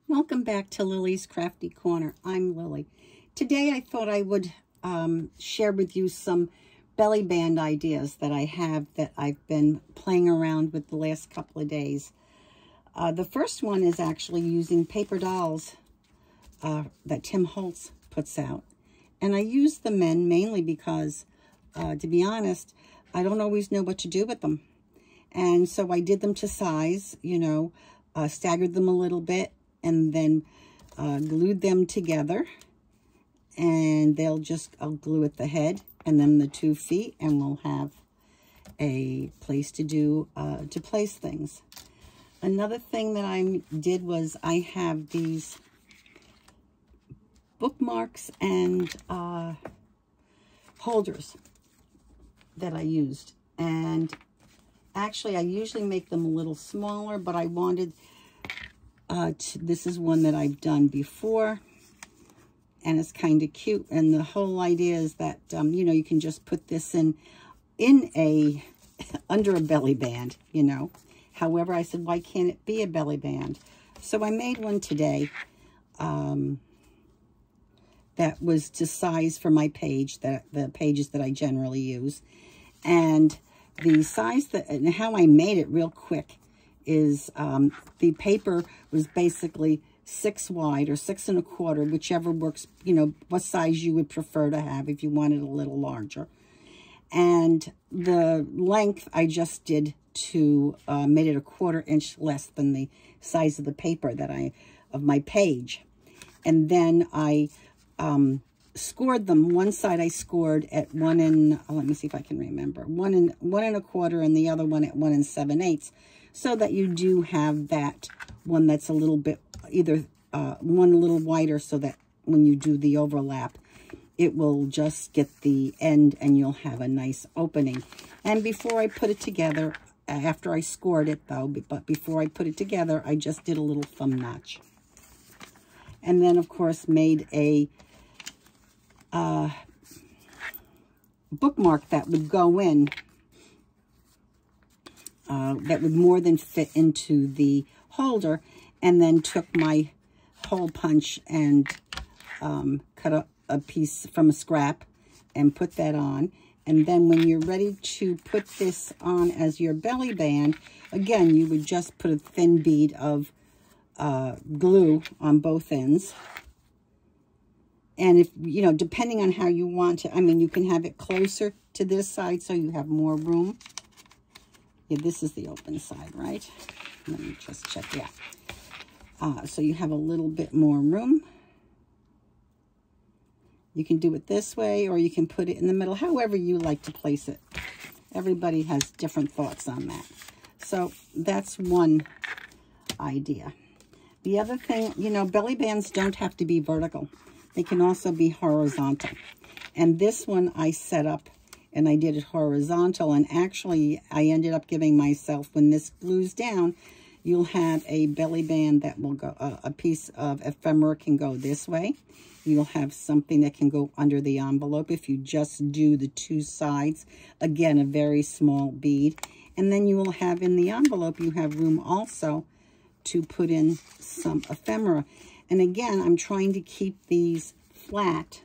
Welcome back to Lily's Crafty Corner. I'm Lily. Today I thought I would share with you some belly band ideas that I have that I've been playing around with the last couple of days. The first one is actually using paper dolls that Tim Holtz puts out. And I use the men mainly because, to be honest, I don't always know what to do with them. And so I did them to size, staggered them a little bit, and then glued them together. And I'll glue at the head and then the 2 feet, and we'll have a place to place things. Another thing that I did was I have these bookmarks and holders that I used. And actually, I usually make them a little smaller, but I wanted, this is one that I've done before, and it's kind of cute. And the whole idea is that, you can just put this in under a belly band, However, I said, why can't it be a belly band? So I made one today that was to size for my page, the pages that I generally use. And the size and how I made it real quick is the paper was basically 6 wide or 6 1/4, whichever works, what size you would prefer to have if you wanted a little larger. And the length I just did made it a 1/4 inch less than the size of the paper of my page. And then I scored them. One side I scored at 1 let me see if I can remember, 1 1/4, and the other one at 1 7/8, so that you do have that one that's a little bit, either one a little wider, so that when you do the overlap, it will just get the end and you'll have a nice opening. And before I put it together, after I scored it though, but before I put it together, I just did a little thumb notch. And then, of course, made a bookmark that would go in, that would more than fit into the holder, and then took my hole punch and cut a piece from a scrap and put that on. And then when you're ready to put this on as your belly band, again, you would just put a thin bead of glue on both ends. And if, depending on how you want to, you can have it closer to this side so you have more room. Yeah, this is the open side, right? Let me just check, yeah. So you have a little bit more room. You can do it this way, or you can put it in the middle, however you like to place it. Everybody has different thoughts on that. So that's one idea. The other thing, belly bands don't have to be vertical. They can also be horizontal. And this one I set up and I did it horizontal. And actually, I ended up giving myself, when this glues down, you'll have a belly band that will go, a piece of ephemera can go this way. You'll have something that can go under the envelope if you just do the 2 sides. Again, a very small bead. And then you will have in the envelope, you have room also to put in some ephemera. And again, I'm trying to keep these flat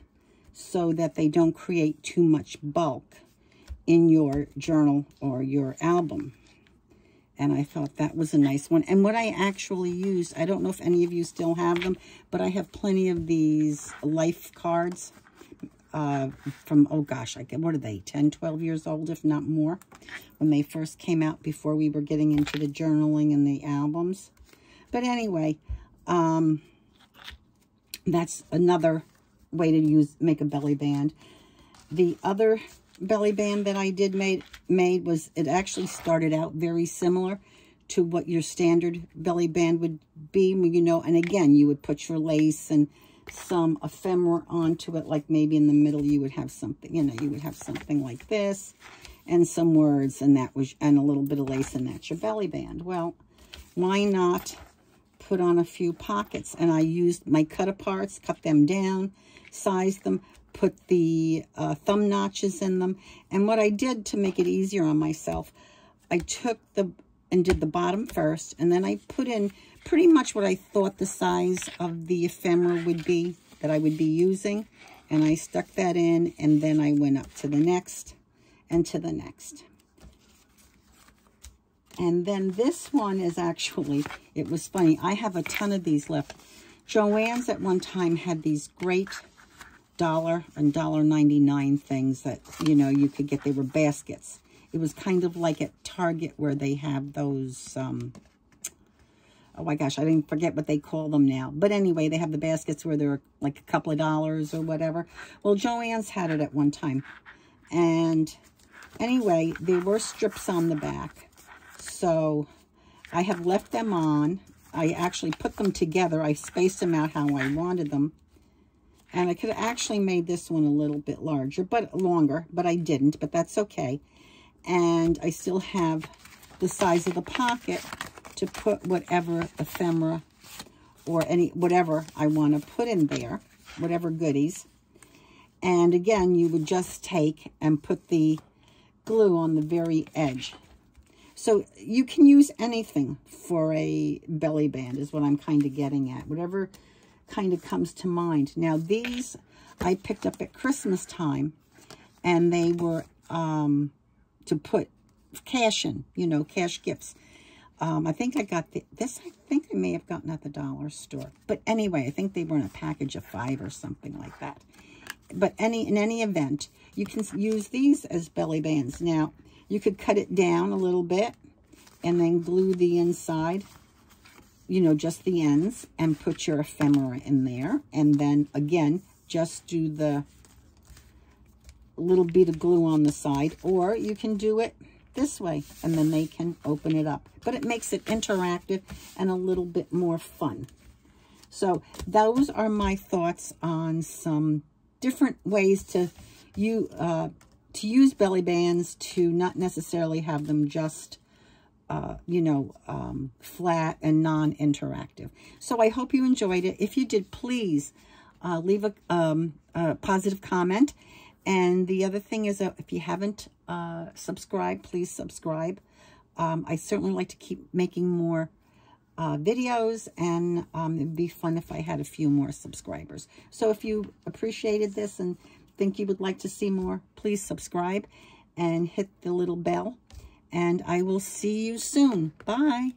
so that they don't create too much bulk in your journal or your album. And I thought that was a nice one. And what I actually used, I don't know if any of you still have them, but I have plenty of these life cards from, oh gosh, what are they, 10, 12 years old, if not more, when they first came out before we were getting into the journaling and the albums. But anyway, that's another way to make a belly band. The other belly band that I did made was, it actually started out very similar to what your standard belly band would be, and again, you would put your lace and some ephemera onto it, like maybe in the middle you would have something, you would have something like this and some words, and a little bit of lace, and that's your belly band. Well, why not put on a few pockets? And I used my cut-aparts, cut them down, sized them, put the thumb notches in them. And what I did to make it easier on myself, I took and did the bottom first, and then I put in pretty much what I thought the size of the ephemera would be that I would be using, and I stuck that in, and then I went up to the next and to the next. And then this one is actually, it was funny, I have a ton of these left. Joann's at one time had these great $1 and $1.99 things that, you know, you could get. They were baskets. It was kind of like at Target where they have those, oh my gosh, I didn't forget what they call them now. But anyway, they have the baskets where they're like a couple of dollars or whatever. Well, Joann's had it at one time. And anyway, there were strips on the back. So I have left them on. I actually put them together. I spaced them out how I wanted them. And I could have actually made this one a little bit larger, but longer, but I didn't, but that's okay. And I still have the size of the pocket to put whatever ephemera or whatever I want to put in there, whatever goodies. And again, you would just take and put the glue on the very edge. So you can use anything for a belly band is what I'm kind of getting at. Whatever kind of comes to mind. Now these I picked up at Christmas time, and they were to put cash in, you know, cash gifts. I think I got this. I think I may have gotten at the dollar store. But anyway, I think they were in a package of 5 or something like that. But in any event, you can use these as belly bands. Now, you could cut it down a little bit and then glue the inside, you know, just the ends, and put your ephemera in there. And then, again, just do the little bit of glue on the side. Or you can do it this way, and then they can open it up. But it makes it interactive and a little bit more fun. So those are my thoughts on some different ways to use belly bands, to not necessarily have them just, you know, flat and non-interactive. So I hope you enjoyed it. If you did, please leave a positive comment. And the other thing is, if you haven't subscribed, please subscribe. I certainly like to keep making more videos, and it'd be fun if I had a few more subscribers. So if you appreciated this and think you would like to see more, please subscribe and hit the little bell, and I will see you soon. Bye.